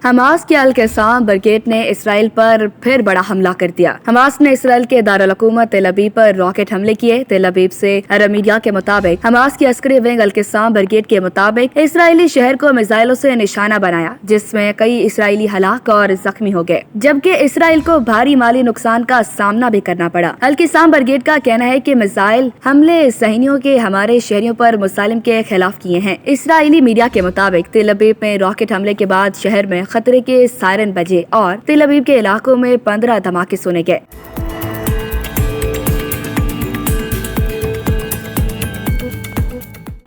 Hamas के al Qassam brigade ने Israel पर फिर बड़ा हमला कर दिया। हमास ने इसराइल के दारुल हुकूमत तेल अवीव पर रॉकेट हमले किए। तेल अवीव से अरब मीडिया के मुताबिक हमास की Askari wing al Qassam brigade के मुताबिक इसराइली शहर को मिसाइलों से निशाना बनाया, जिसमें कई इसराइली हलाक और जख्मी हो गए, जबकि इसराइल को भारी माली नुकसान का सामना भी करना पड़ा। अल क़स्साम ब्रिगेड का कहना है कि मिसाइल हमले सहनियों के हमारे शहरियों पर मुसालिम के खिलाफ किए हैं। इसराइली मीडिया के मुताबिक तेल अवीव में रॉकेट हमले के बाद शहर में खतरे के सायरन बजे और तेल अवीव के इलाकों में 15 धमाके सुने गए।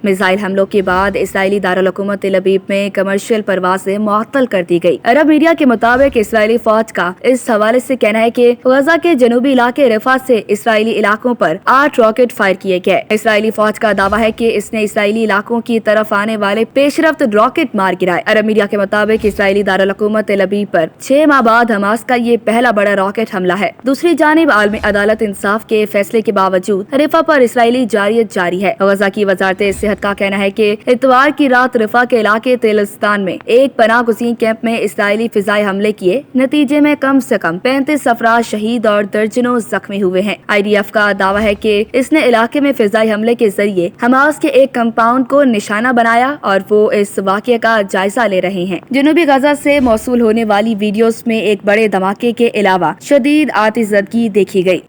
मिसाइल हमलों के बाद इसराइली दारुल हुकूमत तेल अवीव में कमर्शियल परवाजें मुअत्तल कर दी गई। अरब मीडिया के मुताबिक इसराइली फौज का इस हवाले से कहना है कि गजा के जनूबी इलाके रफा से इसराइली इलाकों पर 8 रॉकेट फायर किए गए। इसराइली फौज का दावा है कि इसने इसराइली इलाकों की तरफ आने वाले पेशरफ्त रॉकेट मार गिराए। अरब मीडिया के मुताबिक इसराइली दारुल हुकूमत तेल अवीव पर 6 माह बाद हमास का ये पहला बड़ा रॉकेट हमला है। दूसरी जानिब आलमी अदालत इंसाफ के फैसले के बावजूद रफा पर इसराइली जारियत जारी है। गजा की वजारत का कहना है कि इतवार की रात रफा के इलाके तेलिस्तान में एक पनाह गुज़ीन कैंप में इसराइली फिजाई हमले किए। नतीजे में कम से कम 35 अफराद शहीद और दर्जनों जख्मी हुए हैं। IDF का दावा है कि इसने इलाके में फिजाई हमले के जरिए हमास के एक कंपाउंड को निशाना बनाया और वो इस वाक़ये का जायजा ले रहे हैं। जनूबी गजा से मौसूल होने वाली वीडियोस में एक बड़े धमाके के अलावा शदीद आतिशज़दगी देखी गई।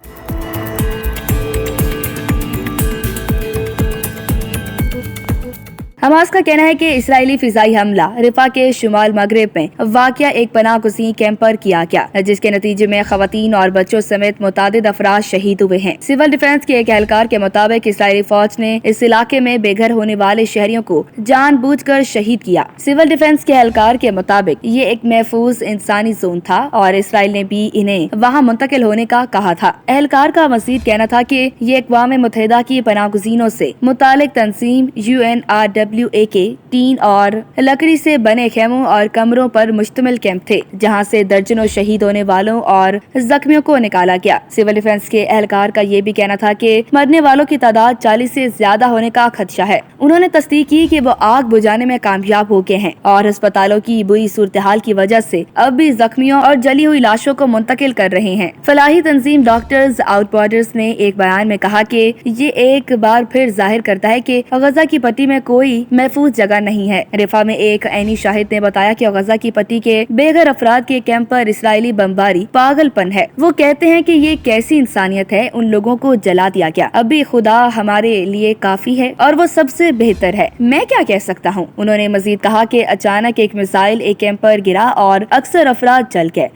हमास का कहना है कि इसराइली फिजाई हमला रफा के शुमाल मगरिब में वाक़या एक पनाह गुज़ीन कैंप पर किया गया, जिसके नतीजे में खवातीन और बच्चों समेत मुतादिद अफराद शहीद हुए हैं। सिविल डिफेंस के एक एहलकार के मुताबिक इसराइली फौज ने इस इलाके में बेघर होने वाले शहरियों को जानबूझकर शहीद किया। सिविल डिफेंस के एहलकार के मुताबिक ये एक महफूज इंसानी जोन था और इसराइल ने भी इन्हें वहाँ मुंतकिल होने का कहा था। एहलकार का मज़ीद कहना था कि ये अक़वाम मुत्तहिदा की पनाह गुज़ीनों से मुतालिक तंजीम UNRWA के टीन और लकड़ी से बने खेमों और कमरों पर मुश्तमिल कैंप थे, जहां से दर्जनों शहीद होने वालों और जख्मियों को निकाला गया। सिविल डिफेंस के एहलकार का ये भी कहना था कि मरने वालों की तादाद 40 से ज्यादा होने का खदशा है। उन्होंने तस्दीक की कि वो आग बुझाने में कामयाब हो गए हैं और अस्पतालों की बुरी सूरत हाल की वजह से अब भी जख्मियों और जली हुई लाशों को मुंतकिल कर रहे हैं। फलाही तंजीम डॉक्टर्स आउट बॉर्डर्स ने एक बयान में कहा कि ये एक बार फिर जाहिर करता है कि गजा की पट्टी में कोई महफूज जगह नहीं है। रफा में एक ऐनी शाहिद ने बताया कि गजा की पट्टी के बेघर अफराद के कैंप पर इसराइली बमबारी पागलपन है। वो कहते हैं कि ये कैसी इंसानियत है, उन लोगों को जला दिया गया। अभी खुदा हमारे लिए काफी है और वो सबसे बेहतर है, मैं क्या कह सकता हूँ। उन्होंने मजीद कहा कि अचानक एक मिसाइल एक कैंप पर गिरा और अक्सर अफराद जल गए।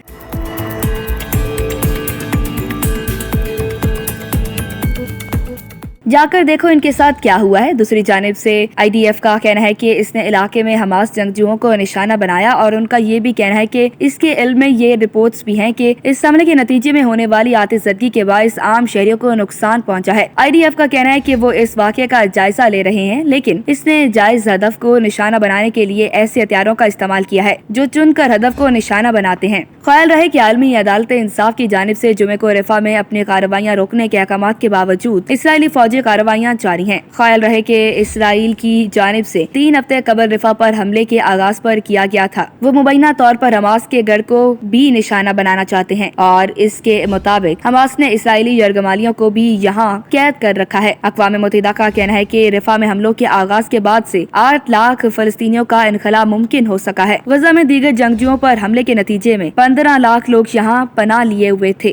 जाकर देखो इनके साथ क्या हुआ है। दूसरी जानिब से IDF का कहना है कि इसने इलाके में हमास जंगजुओं को निशाना बनाया और उनका ये भी कहना है कि इसके इल्म में ये रिपोर्ट्स भी हैं कि इस हमले के नतीजे में होने वाली आतिशज़दगी के बाइस आम शहरियों को नुकसान पहुंचा है। IDF का कहना है कि वो इस वाक़ये का जायजा ले रहे हैं, लेकिन इसने जायज हदफ को निशाना बनाने के लिए ऐसे हथियारों का इस्तेमाल किया है जो चुनकर हदफ को निशाना बनाते हैं। ख्याल रहे कि आलमी अदालत इंसाफ की जानिब से जुमे को रफा में अपनी कार्रवाइयाँ रोकने के अहकाम के बावजूद इसराइली फौजी कार्रवाइयाँ जारी हैं। ख्याल रहे कि इसराइल की जानिब से 3 हफ्ते कबल रफा पर हमले के आगाज पर किया गया था। वो मुबैना तौर पर हमास के गढ़ को भी निशाना बनाना चाहते हैं और इसके मुताबिक हमास ने इसराइली यरगमालियों को भी यहाँ कैद कर रखा है। अक़वाम मुत्तहिदा का कहना है कि रफा में हमलों के आगाज के बाद से 8 लाख फलस्तीनियों का इनखला मुमकिन हो सका है। गजा में दीगर जंगजुओं पर हमले के नतीजे में 15 लाख लोग यहाँ पनाह लिए हुए थे।